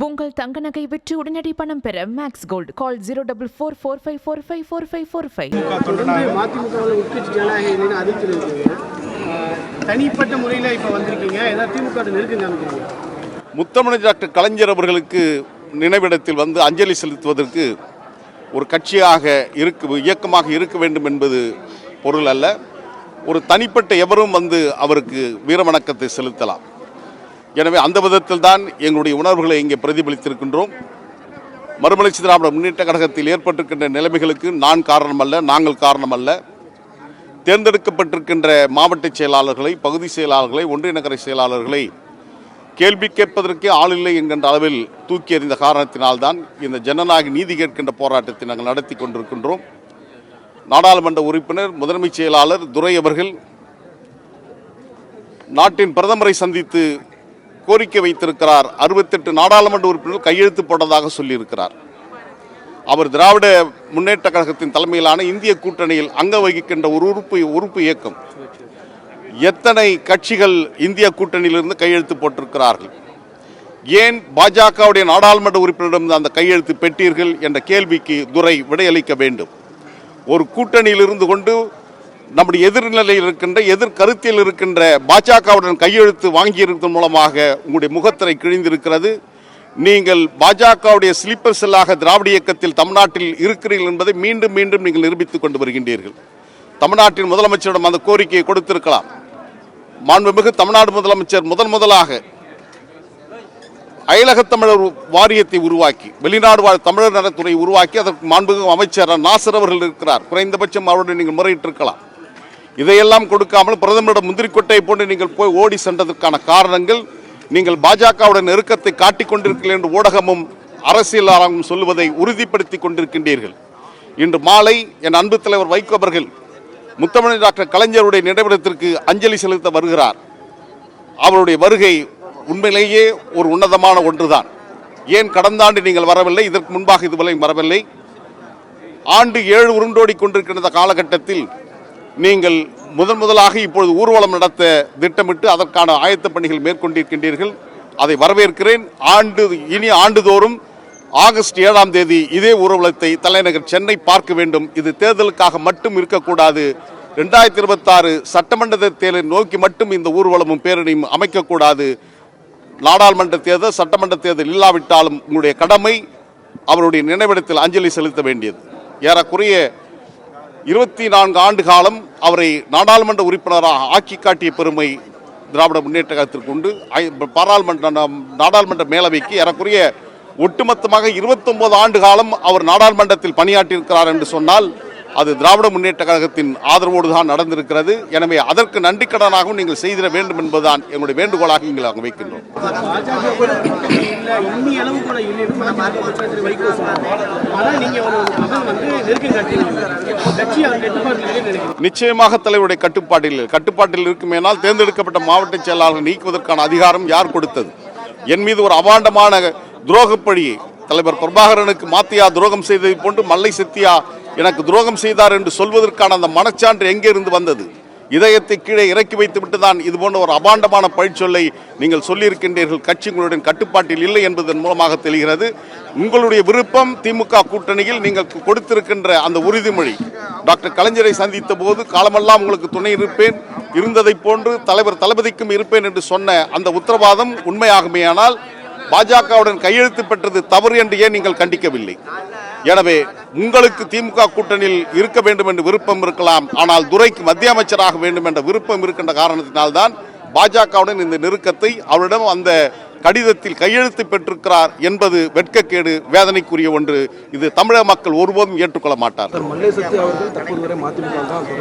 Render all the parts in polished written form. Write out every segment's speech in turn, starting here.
உங்கள் தங்க நகை விற்று உடனடி பணம் பெற மேக்ஸ் கோல்டு கால் 04445454545. தனிப்பட்ட முறையில் இப்போ வந்திருக்கீங்க, ஏதாவது திமுக நெருக்கங்க? முத்தமிழ் டாக்டர் கலைஞர் அவர்களுக்கு நினைவிடத்தில் வந்து அஞ்சலி செலுத்துவதற்கு ஒரு கட்சியாக இயக்கமாக இருக்க வேண்டும் என்பது பொருள் அல்ல. ஒரு தனிப்பட்ட எவரும் வந்து அவருக்கு வீரவணக்கத்தை செலுத்தலாம். எனவே அந்த விதத்தில் தான் எங்களுடைய உணர்வுகளை இங்கே பிரதிபலித்திருக்கின்றோம். மறுமலர்ச்சி திராவிட முன்னேற்ற கழகத்தில் ஏற்பட்டிருக்கின்ற நிலைமைகளுக்கு நான் காரணமல்ல, நாங்கள் காரணமல்ல. தேர்ந்தெடுக்கப்பட்டிருக்கின்ற மாவட்ட செயலாளர்களை, பகுதி செயலாளர்களை, ஒன்றிய நகர செயலாளர்களை கேள்வி கேட்பதற்கே ஆள் இல்லை என்கின்ற அளவில் தூக்கி எறிந்த காரணத்தினால்தான் இந்த ஜனநாயக நீதி கேட்கின்ற போராட்டத்தை நாங்கள் நடத்தி கொண்டிருக்கின்றோம். நாடாளுமன்ற உறுப்பினர் முதன்மை செயலாளர் துரை அவர்கள் நாட்டின் பிரதமரை சந்தித்து கோரிக்கை வைத்திருக்கிறார். 68 நாடாளுமன்ற உறுப்பினர்கள் கையெழுத்து போட்டதாக சொல்லியிருக்கிறார். அவர் திராவிட முன்னேற்ற கழகத்தின் தலைமையிலான இந்திய கூட்டணியில் அங்க வகிக்கின்ற ஒரு உறுப்பு இயக்கம். எத்தனை கட்சிகள் இந்திய கூட்டணியிலிருந்து கையெழுத்து போட்டிருக்கிறார்கள்? ஏன் பாஜகவுடைய நாடாளுமன்ற உறுப்பினரிடம் அந்த கையெழுத்து பெற்றீர்கள் என்ற கேள்விக்கு துரை விடையளிக்க வேண்டும். ஒரு கூட்டணியில் இருந்து கொண்டு நம்முடைய எதிர்நிலையில் இருக்கின்ற எதிர்கருத்தில் இருக்கின்ற பாஜகவுடன் கையெழுத்து வாங்கியிருப்பதன் மூலமாக உங்களுடைய முகத்திரை கிழிந்திருக்கிறது. நீங்கள் பாஜகவுடைய ஸ்லீப்பர் செல்லாக திராவிட இயக்கத்தில் தமிழ்நாட்டில் இருக்கிறீர்கள் என்பதை மீண்டும் மீண்டும் நீங்கள் நிரூபித்துக் கொண்டு வருகின்றீர்கள். தமிழ்நாட்டின் முதலமைச்சரிடம் அந்த கோரிக்கையை கொடுத்திருக்கலாம். மாண்புமிகு தமிழ்நாடு முதலமைச்சர் முதலாக அயலக தமிழர் வாரியத்தை உருவாக்கி, வெளிநாடு வாழ் தமிழர் நலத்துறை உருவாக்கி, அதற்கு மாண்புமிகு அமைச்சர் நாசர் அவர்கள் இருக்கிறார். குறைந்தபட்சம் அவருடன் நீங்கள் முறையிட்டிருக்கலாம். இதையெல்லாம் கொடுக்காமல் பிரதமரிடம் முந்திரிக்கொட்டை போன்று நீங்கள் போய் ஓடி சென்றதற்கான காரணங்கள், நீங்கள் பாஜகவுடன் நெருக்கத்தை காட்டிக் கொண்டிருக்கிறீர்கள் என்று ஊடகமும் அரசியலாளர்களும் சொல்லுவதை உறுதிப்படுத்தி கொண்டிருக்கின்றீர்கள். இன்று மாலை என் அன்பு தலைவர் வைகோ அவர்கள் முத்தமிழ் டாக்டர் கலைஞருடைய நினைவிடத்திற்கு அஞ்சலி செலுத்த வருகிறார். அவருடைய வருகை உண்மையிலேயே ஒரு உன்னதமான ஒன்றுதான். ஏன் கடந்த ஆண்டு நீங்கள் வரவில்லை? இதற்கு முன்பாக இதுவரை வரவில்லை. ஆண்டு 7 உருண்டோடி கொண்டிருக்கின்ற காலகட்டத்தில் நீங்கள் முதலாக இப்பொழுது ஊர்வலம் நடத்த திட்டமிட்டு அதற்கான ஆயத்த பணிகள் மேற்கொண்டிருக்கின்றீர்கள். அதை வரவேற்கிறேன். இனி ஆண்டுதோறும் ஆகஸ்ட் 7ஆம் தேதி இதே ஊர்வலத்தை தலைநகர் சென்னை பார்க்க வேண்டும். இது தேர்தலுக்காக மட்டும் இருக்கக்கூடாது. 2026 சட்டமன்ற தேர்தலை நோக்கி மட்டும் இந்த ஊர்வலமும் பேரணியும் அமைக்கக்கூடாது. நாடாளுமன்ற தேர்தல், சட்டமன்ற தேர்தல் இல்லாவிட்டாலும் உங்களுடைய கடமை அவருடைய நினைவிடத்தில் அஞ்சலி செலுத்த வேண்டியது. ஏறக்குறைய 24 ஆண்டு காலம் அவரை நாடாளுமன்ற உறுப்பினராக ஆக்கி காட்டிய பெருமை திராவிட முன்னேற்ற கழகத்திற்கு உண்டு. நாடாளுமன்ற மேலவைக்கு ஏறக்குறைய ஒட்டுமொத்தமாக 29 ஆண்டு காலம் அவர் நாடாளுமன்றத்தில் பணியாற்றியிருக்கிறார் என்று சொன்னால் அது திராவிட முன்னேற்ற கழகத்தின் ஆதரவோடு தான் நடந்திருக்கிறது. எனவே அதற்கு நன்றி கடனாகவும் நீங்கள் செய்திட வேண்டும் என்பதுதான் எங்களுடைய வேண்டுகோளாக இங்கே நாங்கள் வைக்கின்றோம். நிச்சயமாக தலைவருடைய கட்டுப்பாட்டில் இருக்குமேனால் தேர்ந்தெடுக்கப்பட்ட மாவட்ட செயலாளர்கள் நீக்குவதற்கான அதிகாரம் யார் கொடுத்தது? என் மீது ஒரு அபாண்டமான துரோகப்பழியை தலைவர் பிரபாகரனுக்கு மாத்தியா துரோகம் செய்ததை போன்று மல்லை சத்தியா எனக்கு துரோகம் செய்தார் என்று சொல்வதற்கான அந்த மனச்சான்று எங்கே இருந்து வந்தது? இதயத்தை கீழே இறக்கி வைத்து விட்டுதான் இது போன்ற ஒரு அபாண்டமான பழிச்சொல்லை நீங்கள் சொல்லியிருக்கின்றீர்கள். கட்சி உங்களுடைய கட்டுப்பாட்டில் இல்லை என்பதன் மூலமாக தெரிகிறது. உங்களுடைய விருப்பம் திமுக கூட்டணியில் நீங்கள் கொடுத்திருக்கின்ற அந்த உறுதிமொழி, டாக்டர் கலைஞரை சந்தித்த போது காலமெல்லாம் உங்களுக்கு துணை இருந்ததை போன்று தலைவர் தளபதிக்கும் இருப்பேன் என்று சொன்ன அந்த உத்தரவாதம் உண்மையாகுமேயானால் பாஜகவுடன் கையெழுத்து பெற்றது தவறு என்று ஏன் நீங்கள் கண்டிக்கவில்லை? எனவே உங்களுக்கு திமுக கூட்டணியில் இருக்க வேண்டும் என்று விருப்பம் இருக்கலாம். ஆனால் துரைக்கு மத்திய அமைச்சராக வேண்டும் என்ற விருப்பம் இருக்கின்ற காரணத்தினால்தான் பாஜகவுடன் இந்த நெருக்கத்தை அவரிடம் அந்த கடிதத்தில் கையெழுத்து பெற்றிருக்கிறார் என்பது வெட்கக்கேடு, வேதனைக்குரிய ஒன்று. இது தமிழக மக்கள் ஒருபோதும் ஏற்றுக்கொள்ள மாட்டார்கள்.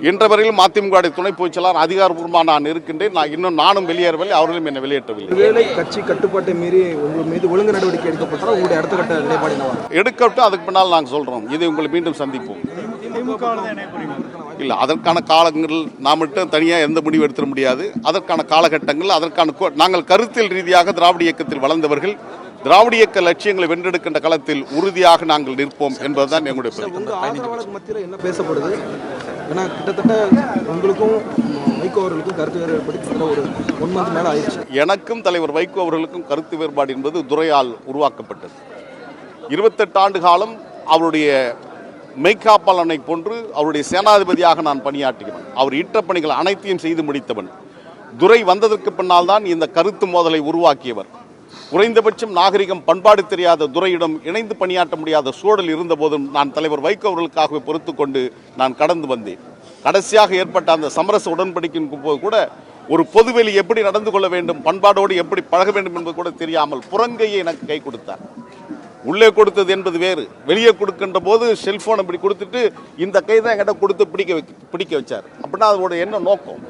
இன்ற வரையில் மதிமுக துணை பொதுச் செயலாளர் அதிகாரப்பூர்வமாக நான் இருக்கின்றேன். நானும் வெளியேறவில்லை, அவர்களும் என்னை வெளியேற்றவில்லை. கட்சி கட்டுப்பாட்டை மீறி உங்கள் மீது ஒழுங்கு நடவடிக்கை எடுக்கப்பட்டால் உங்களுடைய அடுத்த கட்ட நிலைப்பாடு எடுக்கட்டும். அதுக்கு பின்னால் நாங்கள் சொல்றோம். இதை உங்களை மீண்டும் சந்திப்போம். இல்லை, அதற்கான காலங்கள் நாம் மட்டும் தனியாக எந்த முடிவு எடுத்துட முடியாது. அதற்கான காலகட்டங்கள், நாங்கள் கருத்தியல் ரீதியாக திராவிட இயக்கத்தில் வளர்ந்தவர்கள். திராவிட இயக்க லட்சியங்களை வென்றெடுக்கின்ற களத்தில் உறுதியாக நாங்கள் நிற்போம் என்பதுதான் எங்களுடைய மத்தியில் என்ன பேசப்படுது? ஏன்னா கிட்டத்தட்ட உங்களுக்கும் வைகோ அவர்களுக்கும் கருத்து வேறுபாடு கிட்டத்தட்ட ஒரு 1 month மேலே ஆயிடுச்சு. எனக்கும் தலைவர் வைகோ அவர்களுக்கும் கருத்து வேறுபாடு என்பது துரையால் உருவாக்கப்பட்டது. 28 ஆண்டு காலம் அவருடைய மெய்காப்பாளனை போன்று அவருடைய சேனாதிபதியாக நான் பணியாற்றுகிறேன். அவர் இட்ட பணிகள் அனைத்தையும் செய்து முடித்தவன். துரை வந்ததற்கு பின்னால் தான் இந்த கருத்து மோதலை உருவாக்கியவர். குறைந்தபட்சம் நாகரிகம் பண்பாடு தெரியாத துரையிடம் இணைந்து பணியாற்ற முடியாத சூழல் இருந்த போதும் நான் தலைவர் வைகோ அவர்களுக்காகவே பொறுத்து கொண்டு நான் கடந்து வந்தேன். கடைசியாக ஏற்பட்ட அந்த சமரச உடன்படிக்கையின் போது கூட ஒரு பொதுவெளி எப்படி நடந்து கொள்ள வேண்டும், பண்பாடோடு எப்படி பழக வேண்டும் என்பது கூட தெரியாமல் புறங்கையை எனக்கு கை கொடுத்தார். உள்ளே கொடுத்தது என்பது வேறு, வெளியே கொடுக்கின்ற போது செல்போன் இப்படி கொடுத்துட்டு இந்த கை தான் என்கிட்ட கொடுத்து பிடிக்க வச்சார். அப்படின்னா அதோட என்ன நோக்கம்?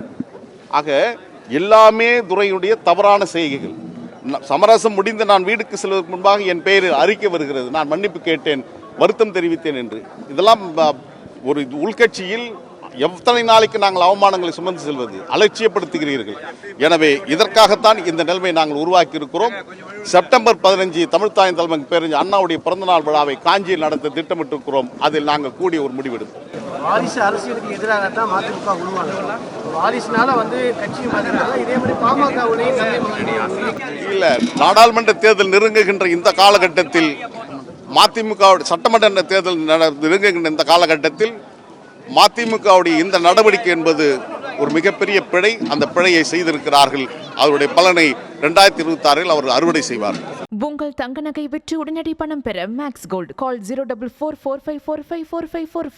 ஆக எல்லாமே துரையுடைய தவறான செய்கைகள். சமரசம் முடிந்து நான் வீட்டுக்கு செல்வதற்கு முன்பாக என் பெயர் அறிக்கை வருகிறது, நான் மன்னிப்பு கேட்டேன், வருத்தம் தெரிவித்தேன் என்று. இதெல்லாம் ஒரு உள்கட்சியில் எத்தனை நாளைக்கு நாங்கள் அவமானங்களை சுமந்து செல்வது? அலட்சியப்படுத்துகிறீர்கள். எனவே இதற்காகத்தான் இந்த நிலைமை நாங்கள் உருவாக்கி இருக்கிறோம். செப்டம்பர் 15 தமிழ்த்தாயின் தலைமை பேரறிஞர் அண்ணாவுடைய பிறந்தநாள் விழாவை காஞ்சியில் நடத்த திட்டமிட்டிருக்கிறோம். அதில் நாங்கள் கூடிய ஒரு முடிவெடுப்போம். வாரிசு அரசியலுக்கு எதிராகத்தான் மதிமுக உருவாங்க. வாரிசுனால கட்சி இதே மாதிரி பாமகவுடைய இல்ல, நாடாளுமன்ற தேர்தல் நெருங்குகின்ற இந்த காலகட்டத்தில், மதிமுக சட்டமன்ற தேர்தல் நெருங்குகின்ற இந்த காலகட்டத்தில் மதிமுகவுடைய இந்த நடவடிக்கை என்பது ஒரு மிகப்பெரிய பிழை. அந்த பிழையை செய்திருக்கிறார்கள். அவருடைய பலனை 2026 அவர்கள் அறுவடை செய்வார்கள். உங்கள் தங்க நகை விற்று உடனடி பணம் பெற மேக்ஸ் கோல்டு. கால் 04445454545.